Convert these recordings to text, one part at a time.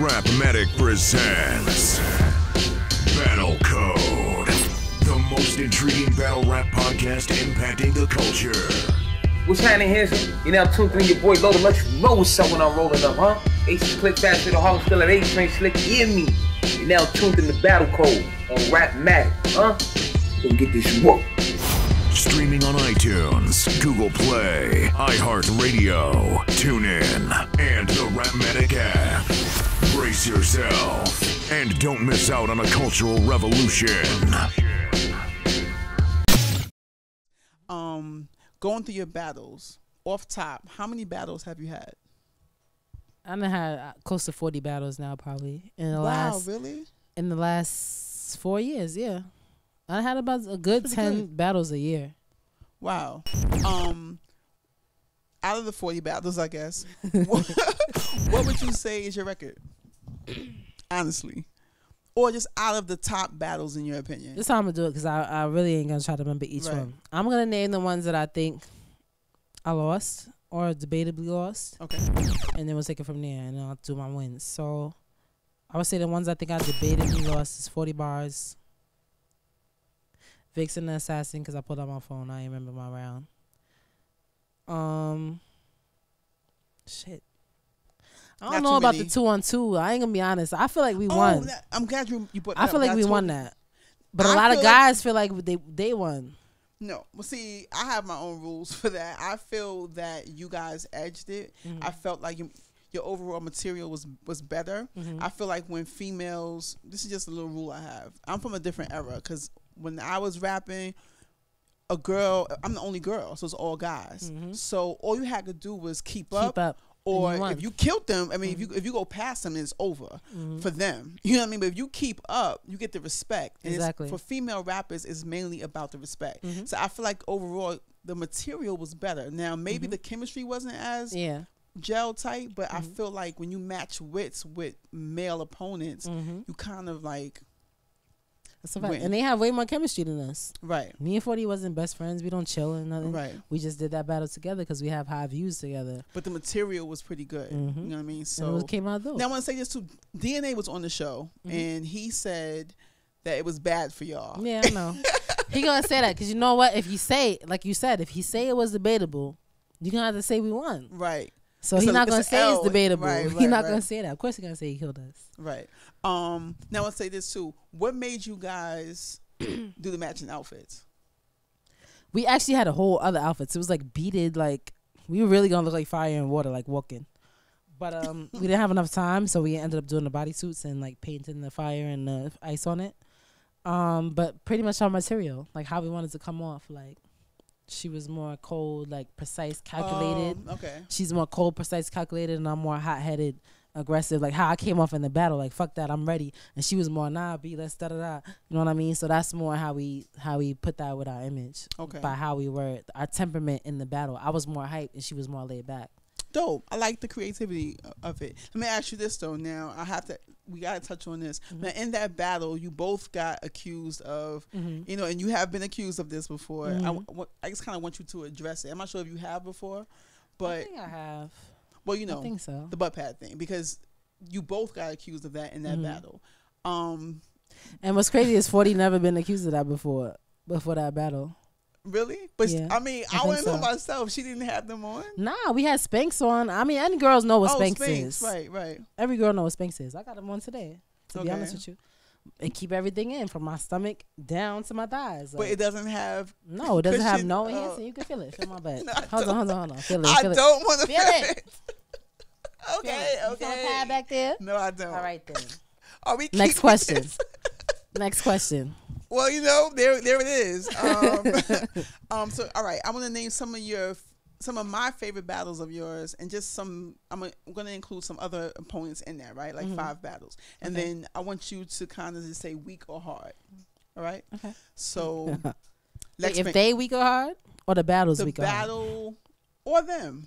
RapMatic presents Battle Code, the most intriguing battle rap podcast impacting the culture. What's happening, handsome? You now tuned in your boy Low to let you know what's up when I'm rolling up, huh? Ace click faster than Harlem still at A train slick, hear me. You now tuned in the Battle Code on RapMatic, huh? Go get this work. Streaming on iTunes, Google Play, Iheart Radio, TuneIn, and the RapMatic app. Brace yourself and don't miss out on a cultural revolution. Going through your battles, off top, how many battles have you had? I done had close to 40 battles now, probably. Really? In the last 4 years, yeah. I had about a good 10 battles a year. Wow. Out of the 40 battles, I guess, what would you say is your record? Honestly. Or just out of the top battles, in your opinion? This time I'm going to do it because I really ain't going to try to remember each one. I'm going to name the ones that I think I lost or debatably lost. Okay. And then we'll take it from there, and I'll do my wins. So I would say the ones I think I debatably lost is 40 bars. Vixen the Assassin, because I pulled out my phone. I ain't remember my round. Shit. I don't know about the 2-on-2. I ain't gonna be honest. I feel like we won. I'm glad you put that I feel like we won that. But a lot of guys feel like they won. No. Well, see, I have my own rules for that. I feel that you guys edged it. I felt like your overall material was better. I feel like when females, this is just a little rule I have. I'm from a different era, because when I was rapping, I'm the only girl, so it's all guys. So all you had to do was keep up. Or if you killed them, I mean, if you go past them, it's over for them. You know what I mean? But if you keep up, you get the respect. And exactly. For female rappers, it's mainly about the respect. So I feel like overall, the material was better. Now, maybe the chemistry wasn't as gel tight, but I feel like when you match wits with male opponents, you kind of like... That's a fact. And they have way more chemistry than us. Right. Me and 40 wasn't best friends. We don't chill and nothing. Right. We just did that battle together because we have high views together. But the material was pretty good. You know what I mean? So and it came out though. Now I want to say this too. DNA was on the show, and he said that it was bad for y'all. Yeah, I know. He gonna say that because you know what? If you say, like you said, if he say it was debatable, you're gonna have to say we won. Right. So he's not gonna say it's debatable. He's not gonna say that. Of course he's gonna say he killed us. Right. Now I'll say this too. What made you guys do the matching outfits? We actually had a whole other outfits. It was like beaded, like we were really gonna look like fire and water, like walking. But we didn't have enough time, so we ended up doing the bodysuits and like painting the fire and the ice on it. But pretty much our material, like how we wanted to come off, like. She was more cold, like precise, calculated. Okay. She's more cold, precise, calculated, and I'm more hot-headed, aggressive. Like how I came off in the battle, like fuck that, I'm ready. And she was more B, let's da da da. You know what I mean? So that's more how we put that with our image. Okay. By how we were, our temperament in the battle. I was more hyped, and she was more laid back. Dope. I like the creativity of it. Let me ask you this though. Now we gotta touch on this. Now in that battle, you both got accused of, you know, and you have been accused of this before. I just kind of want you to address it. I'm not sure if you have before, but I think I have. Well, you know, I think so. The butt pad thing, because you both got accused of that in that battle. And what's crazy is 40 never been accused of that before that battle. Really? But yeah, I mean, I went for myself. She didn't have them on. Nah, we had Spanx on. I mean, any girls know what Spanx is. Right. Every girl knows what Spanx is. I got them on today, to be honest with you. And keep everything in from my stomach down to my thighs. Like, but it doesn't have. No, it doesn't have no enhancing. You can feel it. Feel my butt. No, hold on. Feel it. I don't want to feel it. Okay. You want a pad back there? No, I don't. All right then. Are we? Next question. Next question. Well, you know, there it is. So, all right, I want to name some of my favorite battles of yours, and just some. I'm going to include some other opponents in there, right? Like 5 battles, and then I want you to kind of just say weak or hard. All right. Okay. So, if they weak or hard, or the battles weak or hard. The battle or them,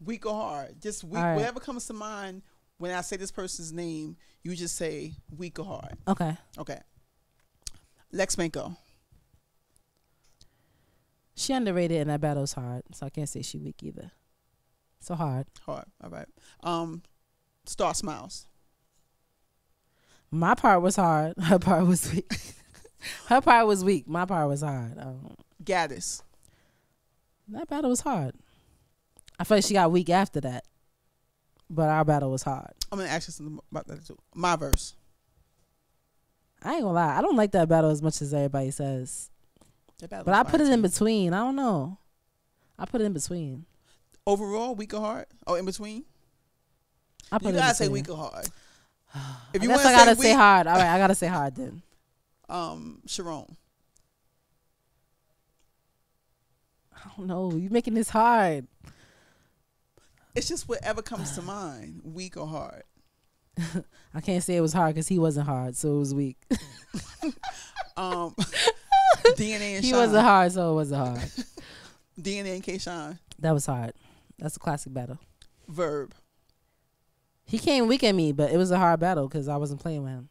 weak or hard, just weak. Right. Whatever comes to mind when I say this person's name, you just say weak or hard. Okay. Okay. Lex Manco. She underrated and that battle's hard, so I can't say she weak either. So hard. Hard. All right. Star Smiles. My part was hard. Her part was weak. Her part was weak. My part was hard. Gaddis. That battle was hard. I feel like she got weak after that. But our battle was hard. I'm going to ask you something about that too. My verse. I ain't gonna lie. I don't like that battle as much as everybody says. But I put it in between. I don't know. I put it in between. Overall, weak or hard? Oh, in between? I put you it gotta in say between. weak or hard. If you want to say gotta say hard. All right, I gotta say hard then. Sharon. I don't know. You making this hard. It's just whatever comes to mind. Weak or hard. I can't say it was hard because he wasn't hard, so it was weak. DNA and he Sean. wasn't hard, so it wasn't hard. DNA and K-Sean. That was hard. That's a classic battle. Verb. He came weak at me, but it was a hard battle because I wasn't playing with him.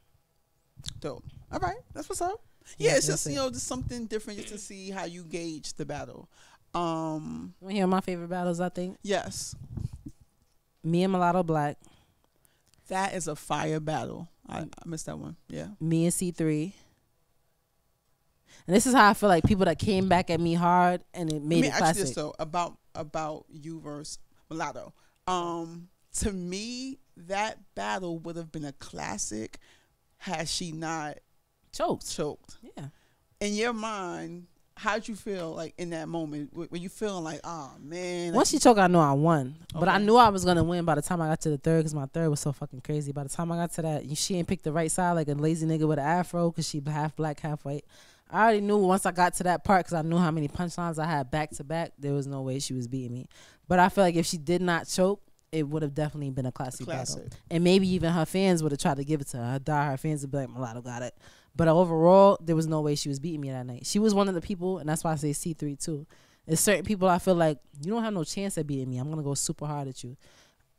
Dope. All right, that's what's up. Yeah, it's just just something different just to see how you gauge the battle. You want to hear my favorite battles? I think. Yes. Me and Mulatto Black. That is a fire battle. I missed that one. Yeah. Me and C3. And this is how I feel like people that came back at me hard and it made it classic. Actually, this though about you versus Mulatto. To me, that battle would have been a classic had she not choked. Yeah. In your mind, how'd you feel like in that moment? Were you feeling like, oh man? Once she choked, I knew I won. Okay. But I knew I was gonna win by the time I got to the third because my third was so fucking crazy. By the time I got to that, she ain't picked the right side like a lazy nigga with an afro because she half black, half white. I already knew once I got to that part because I knew how many punchlines I had back to back. There was no way she was beating me. But I feel like if she did not choke, it would have definitely been a classic battle. And maybe even her fans would have tried to give it to her. Her fans would be like, Mulatto got it. But overall, there was no way she was beating me that night. She was one of the people, and that's why I say C3 too. There's certain people I feel like, you don't have no chance at beating me. I'm going to go super hard at you.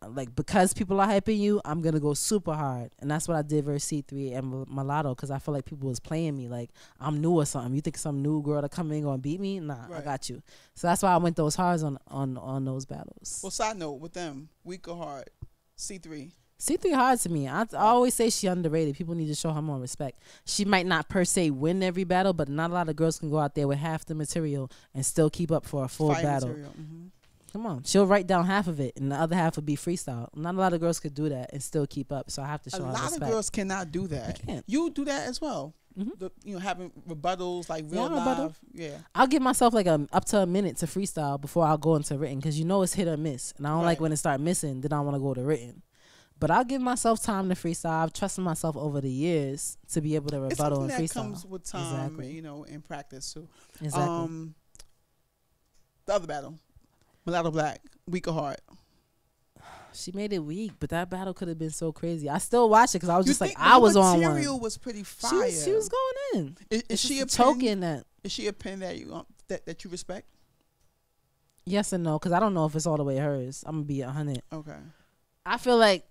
Like, because people are hyping you, I'm going to go super hard. And that's what I did versus C3 and Mulatto, because I feel like people was playing me like I'm new or something. You think some new girl to come in going to beat me? Nah, right. I got you. So that's why I went those hards on those battles. Well, side note, with them, weak or hard? C3. C3 hard to me. I always say she underrated. People need to show her more respect. She might not per se win every battle, but not a lot of girls can go out there with half the material and still keep up for a full battle. Mm-hmm. Come on. She'll write down half of it, and the other half would be freestyle. Not a lot of girls could do that and still keep up, so I have to show her respect. A lot of girls cannot do that. You do that as well. Mm-hmm. Having rebuttals, like real live. Yeah. I'll give myself like up to a minute to freestyle before I'll go into written, because it's hit or miss. And I don't like when it start missing, then I want to go to written. But I'll give myself time to freestyle. I've trusted myself over the years to be able to rebuttal and freestyle. That comes with time, in practice too. Exactly. The other battle, Mulatto Black, weak or hard? She made it weak, but that battle could have been so crazy. I still watch it because I was just like, I was on one. The material was pretty fire. She was going in. Is she a token that? Is she a pen that you that you respect? Yes and no, because I don't know if it's all the way hers. I'm gonna be 100. Okay. I feel like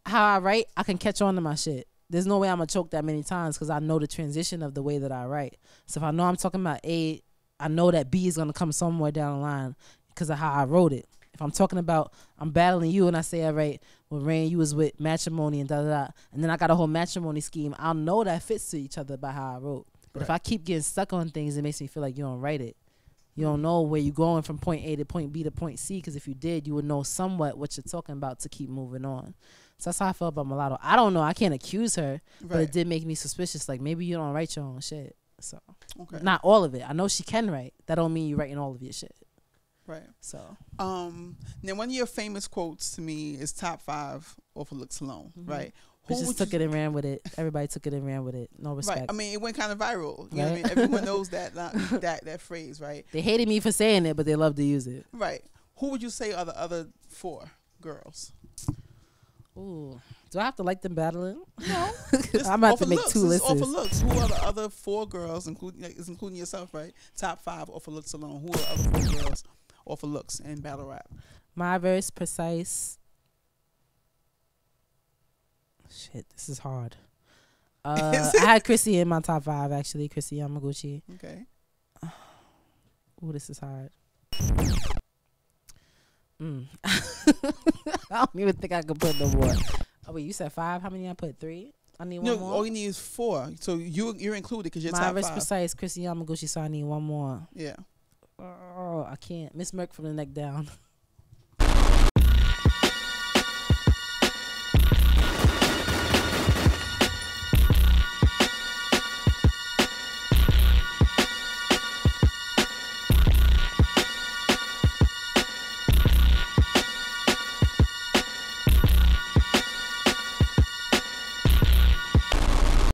how I write, I can catch on to my shit. There's no way I'm gonna choke that many times because I know the transition of the way that I write. So if I know I'm talking about A, I know that B is gonna come somewhere down the line because of how I wrote it. If I'm talking about I'm battling you and I say, all right, well, Raine, you was with matrimony and da-da-da, and then I got a whole matrimony scheme, I'll know that fits to each other by how I wrote. But if I keep getting stuck on things, it makes me feel like you don't write it. You don't know where you're going from point A to point B to point C, because if you did, you would know somewhat what you're talking about to keep moving on. So that's how I felt about Mulatto. I don't know. I can't accuse her, but it did make me suspicious. Like, maybe you don't write your own shit. So, not all of it. I know she can write. That don't mean you're writing all of your shit. Right. So, now one of your famous quotes to me is top 5 off of Looks Alone, right? Who just took it and ran with it. Everybody took it and ran with it. No respect. Right. I mean, it went kind of viral. You know what I mean? Everyone knows that phrase, right? They hated me for saying it, but they love to use it. Right. Who would you say are the other 4 girls? Ooh. Do I have to like them battling? No. I'm about to make 2 lists. Off of looks. Who are the other 4 girls, including yourself, right? Top 5 off of Looks Alone. Who are the other 4 girls off of looks in battle rap? B.A.R.R.S, Precise. Shit, this is hard. I had Chrissy in my top 5, actually. Chrissy Yamaguchi. Okay. Ooh, this is hard. I don't even think I could put no more. Oh, wait, you said 5? How many I put? 3? I need No, one more. all you need is 4. So you're included because you're top My wrist 5. precise, Chrissy Yamaguchi, so I need one more. Yeah. Oh, I can't. Miss Merck from the neck down.